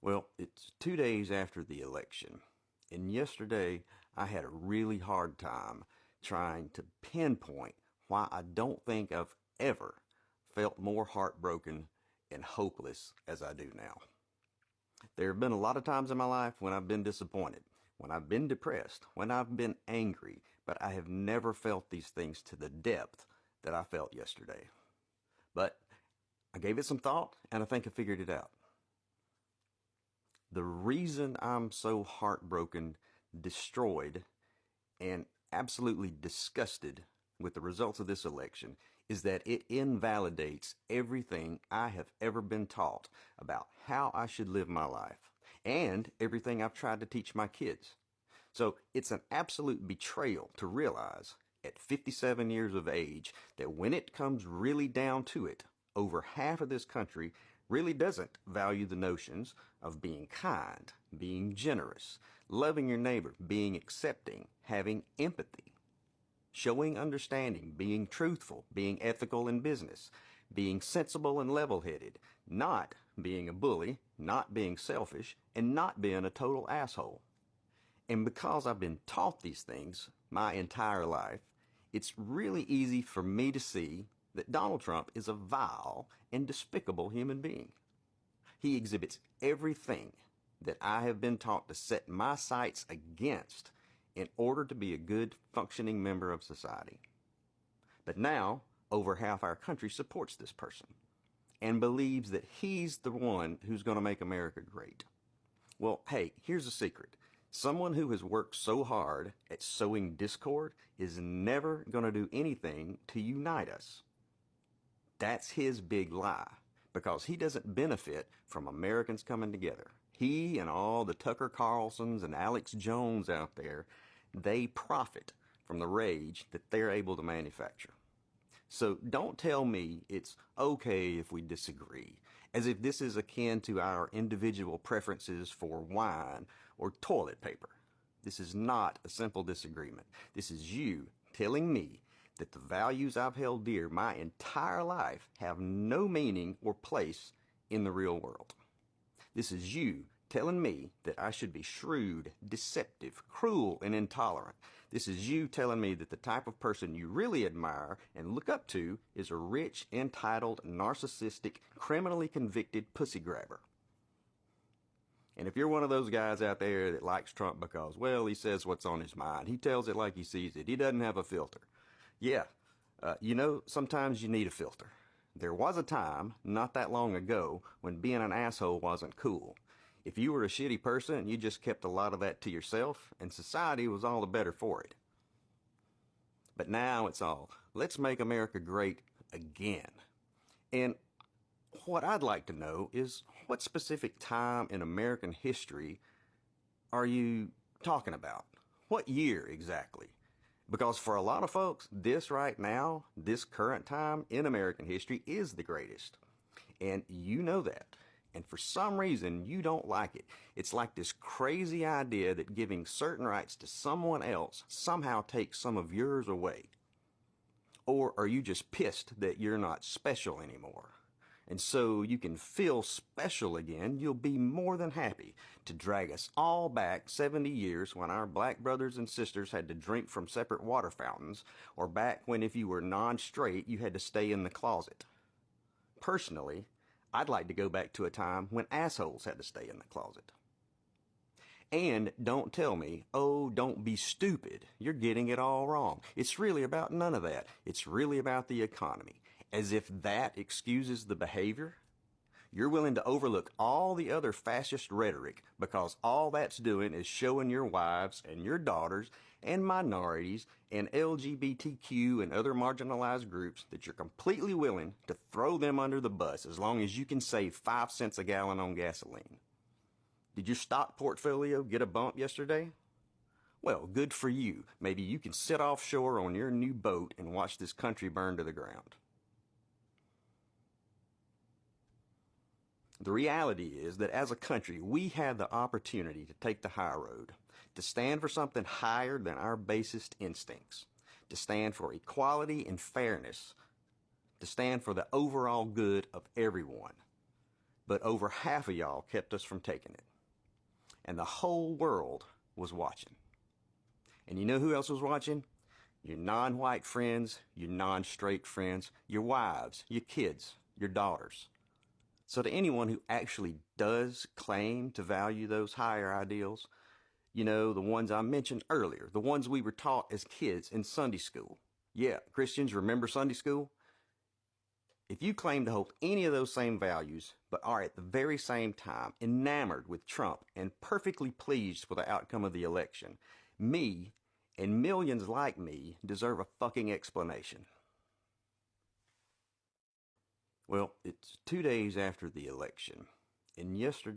Well, it's 2 days after the election, and yesterday I had a really hard time trying to pinpoint why I don't think I've ever felt more heartbroken and hopeless as I do now. There have been a lot of times in my life when I've been disappointed, when I've been depressed, when I've been angry, but I have never felt these things to the depth that I felt yesterday. But I gave it some thought, and I think I figured it out. The reason I'm so heartbroken, destroyed, and absolutely disgusted with the results of this election is that it invalidates everything I have ever been taught about how I should live my life and everything I've tried to teach my kids. So it's an absolute betrayal to realize at 57 years of age that when it comes really down to it, over half of this country really doesn't value the notions of being kind, being generous, loving your neighbor, being accepting, having empathy, showing understanding, being truthful, being ethical in business, being sensible and level-headed, not being a bully, not being selfish, and not being a total asshole. And because I've been taught these things my entire life, it's really easy for me to see that Donald Trump is a vile and despicable human being. He exhibits everything that I have been taught to set my sights against in order to be a good, functioning member of society. But now, over half our country supports this person and believes that he's the one who's going to make America great. Well, hey, here's a secret. Someone who has worked so hard at sowing discord is never going to do anything to unite us. That's his big lie, because he doesn't benefit from Americans coming together. He and all the Tucker Carlsons and Alex Jones out there, they profit from the rage that they're able to manufacture. So don't tell me it's okay if we disagree, as if this is akin to our individual preferences for wine or toilet paper. This is not a simple disagreement. This is you telling me that the values I've held dear my entire life have no meaning or place in the real world. This is you telling me that I should be shrewd, deceptive, cruel, and intolerant. This is you telling me that the type of person you really admire and look up to is a rich, entitled, narcissistic, criminally convicted pussy grabber. And if you're one of those guys out there that likes Trump because, well, he says what's on his mind, he tells it like he sees it, he doesn't have a filter. Yeah, sometimes you need a filter. There was a time, not that long ago, when being an asshole wasn't cool. If you were a shitty person, you just kept a lot of that to yourself, and society was all the better for it. But now it's all, let's make America great again. And what I'd like to know is, what specific time in American history are you talking about? What year exactly? Because for a lot of folks, this right now, this current time in American history is the greatest. And you know that. And for some reason, you don't like it. It's like this crazy idea that giving certain rights to someone else somehow takes some of yours away. Or are you just pissed that you're not special anymore? And so you can feel special again, you'll be more than happy to drag us all back 70 years when our black brothers and sisters had to drink from separate water fountains, or back when if you were non-straight, you had to stay in the closet. Personally, I'd like to go back to a time when assholes had to stay in the closet. And don't tell me, oh, don't be stupid. You're getting it all wrong. It's really about none of that. It's really about the economy. As if that excuses the behavior. You're willing to overlook all the other fascist rhetoric because all that's doing is showing your wives and your daughters and minorities and LGBTQ and other marginalized groups that you're completely willing to throw them under the bus as long as you can save 5 cents a gallon on gasoline. Did your stock portfolio get a bump yesterday? Well, good for you. Maybe you can sit offshore on your new boat and watch this country burn to the ground. The reality is that as a country, we had the opportunity to take the high road, to stand for something higher than our basest instincts, to stand for equality and fairness, to stand for the overall good of everyone. but over half of y'all kept us from taking it. And the whole world was watching. And you know who else was watching? Your non-white friends, your non-straight friends, your wives, your kids, your daughters. So to anyone who actually does claim to value those higher ideals, you know, the ones I mentioned earlier, the ones we were taught as kids in Sunday school. Yeah, Christians, remember Sunday school? If you claim to hold any of those same values, but are at the very same time enamored with Trump and perfectly pleased with the outcome of the election, me and millions like me deserve a fucking explanation. Well, it's 2 days after the election, and yesterday